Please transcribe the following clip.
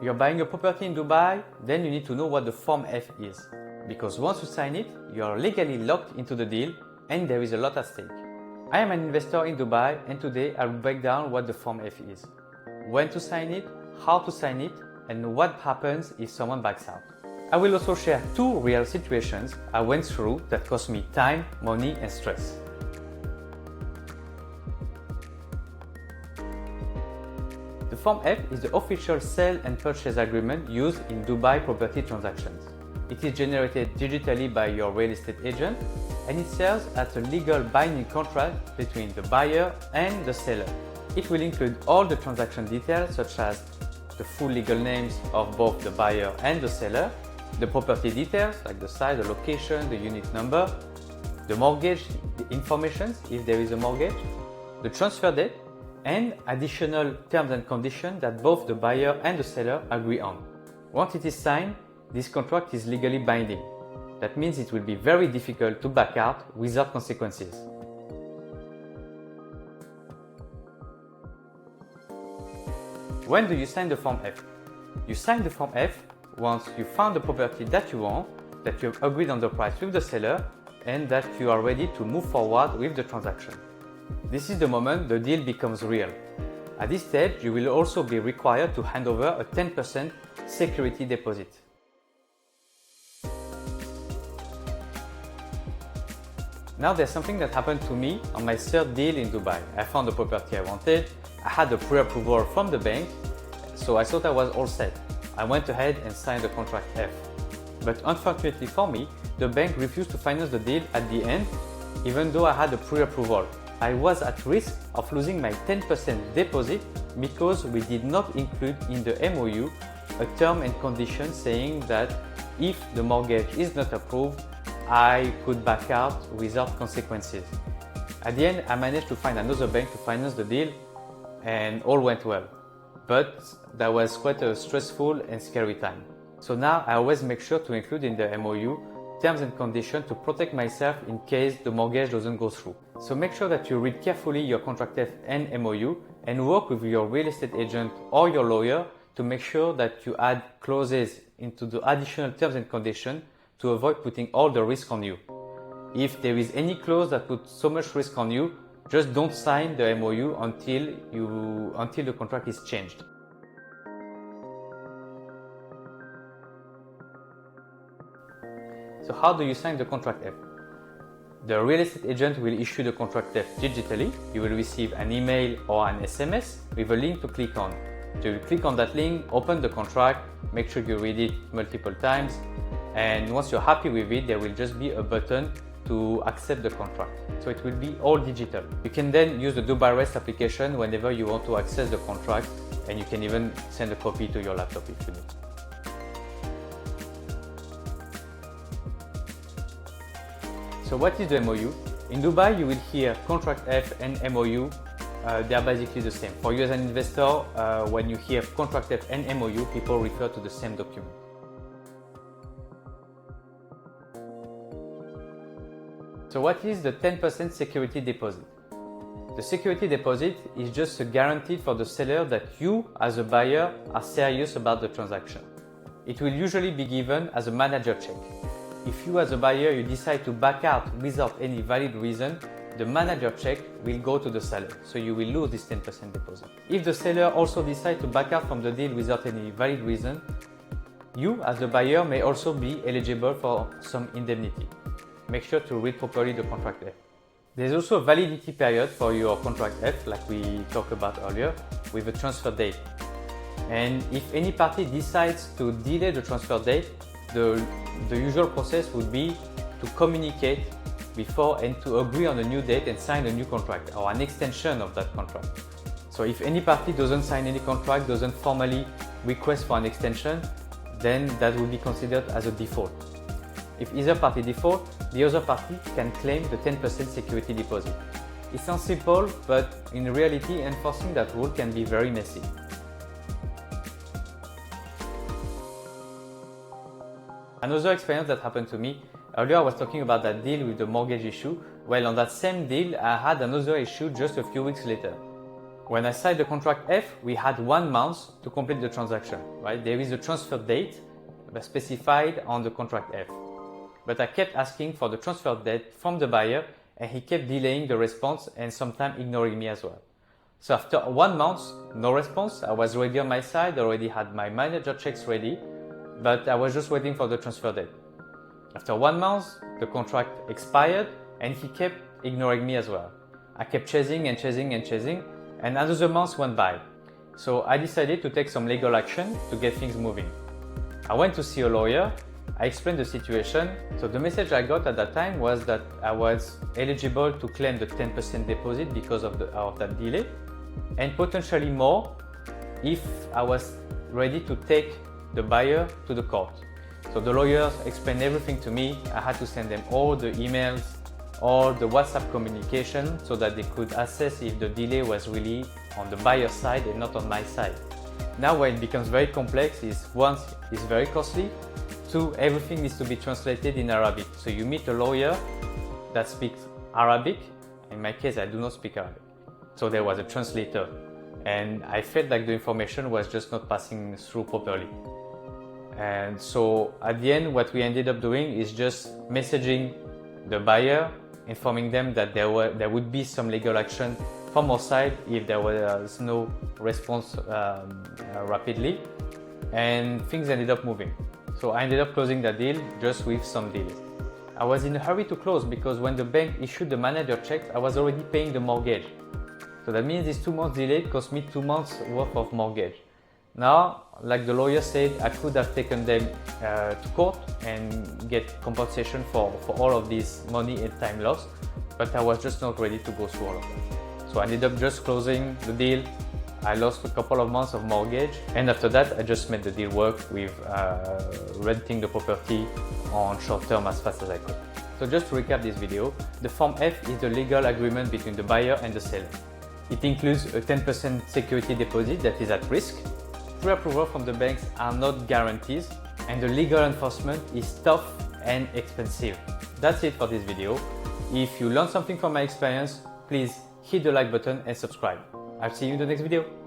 You're buying a property in Dubai, then you need to know what the Form F is. Because once you sign it, you are legally locked into the deal and there is a lot at stake. I am an investor in Dubai and today I will break down what the Form F is, when to sign it, how to sign it, and what happens if someone backs out. I will also share 2 real situations I went through that cost me time, money, and stress. The Form F is the official sale and purchase agreement used in Dubai property transactions. It is generated digitally by your real estate agent and it serves as a legal binding contract between the buyer and the seller. It will include all the transaction details such as the full legal names of both the buyer and the seller, the property details like the size, the location, the unit number, the mortgage information if there is a mortgage, the transfer date, and additional terms and conditions that both the buyer and the seller agree on. Once it is signed, this contract is legally binding. That means it will be very difficult to back out without consequences. When do you sign the Form F? You sign the Form F once you found the property that you want, that you have agreed on the price with the seller, and that you are ready to move forward with the transaction. This is the moment the deal becomes real. At this stage, you will also be required to hand over a 10% security deposit. Now there's something that happened to me on my 3rd deal in Dubai. I found the property I wanted, I had the pre-approval from the bank, so I thought I was all set. I went ahead and signed the contract F. But unfortunately for me, the bank refused to finance the deal at the end, even though I had the pre-approval. I was at risk of losing my 10% deposit because we did not include in the MOU a term and condition saying that if the mortgage is not approved, I could back out without consequences. At the end, I managed to find another bank to finance the deal and all went well. But that was quite a stressful and scary time. So now I always make sure to include in the MOU terms and conditions to protect myself in case the mortgage doesn't go through. So make sure that you read carefully your contract F and MOU and work with your real estate agent or your lawyer to make sure that you add clauses into the additional terms and conditions to avoid putting all the risk on you. If there is any clause that puts so much risk on you, just don't sign the MOU until the contract is changed. So how do you sign the contract F? The real estate agent will issue the contract F digitally. You will receive an email or an SMS with a link to click on. So you click on that link, open the contract, make sure you read it multiple times, and once you're happy with it, there will just be a button to accept the contract. So it will be all digital. You can then use the Dubai REST application whenever you want to access the contract, and you can even send a copy to your laptop if you need. So what is the MOU? In Dubai, you will hear contract F and MOU. They are basically the same. For you as an investor, when you hear contract F and MOU, people refer to the same document. So what is the 10% security deposit? The security deposit is just a guarantee for the seller that you, as a buyer, are serious about the transaction. It will usually be given as a manager check. If you, as a buyer, you decide to back out without any valid reason, the manager check will go to the seller, so you will lose this 10% deposit. If the seller also decides to back out from the deal without any valid reason, you, as the buyer, may also be eligible for some indemnity. Make sure to read properly the contract F. There's also a validity period for your contract F, like we talked about earlier, with a transfer date. And if any party decides to delay the transfer date, the usual process would be to communicate before and to agree on a new date and sign a new contract or an extension of that contract. So if any party doesn't sign any contract, doesn't formally request for an extension, then that will be considered as a default. If either party default, the other party can claim the 10% security deposit. It sounds simple, but in reality, enforcing that rule can be very messy. Another experience that happened to me, earlier I was talking about that deal with the mortgage issue. Well, on that same deal, I had another issue just a few weeks later. When I signed the contract F, we had 1 month to complete the transaction, right? There is a transfer date specified on the contract F. But I kept asking for the transfer date from the buyer and he kept delaying the response and sometimes ignoring me as well. So after 1 month, no response. I was ready on my side, already had my manager checks ready, but I was just waiting for the transfer date. After 1 month, the contract expired and he kept ignoring me as well. I kept chasing and chasing and chasing, and another month went by. So I decided to take some legal action to get things moving. I went to see a lawyer. I explained the situation. So the message I got at that time was that I was eligible to claim the 10% deposit because of that delay, and potentially more if I was ready to take the buyer to the court. So the lawyers explained everything to me. I had to send them all the emails, all the WhatsApp communication so that they could assess if the delay was really on the buyer's side and not on my side. Now when it becomes very complex is, one, it's very costly, two, everything needs to be translated in Arabic. So you meet a lawyer that speaks Arabic. In my case, I do not speak Arabic. So there was a translator and I felt like the information was just not passing through properly. And so at the end, what we ended up doing is just messaging the buyer, informing them that there would be some legal action from our side if there was no response rapidly, and things ended up moving. So I ended up closing that deal just with some delays. I was in a hurry to close because when the bank issued the manager checks, I was already paying the mortgage. So that means this 2 months delay cost me 2 months worth of mortgage. Now, like the lawyer said, I could have taken them to court and get compensation for all of this money and time lost, but I was just not ready to go through all of that. So I ended up just closing the deal. I lost a couple of months of mortgage, and after that I just made the deal work with renting the property on short term as fast as I could. So just to recap this video, the Form F is the legal agreement between the buyer and the seller. It includes a 10% security deposit that is at risk. Pre-approval from the banks are not guarantees, and the legal enforcement is tough and expensive. That's it for this video. If you learned something from my experience, please hit the like button and subscribe. I'll see you in the next video.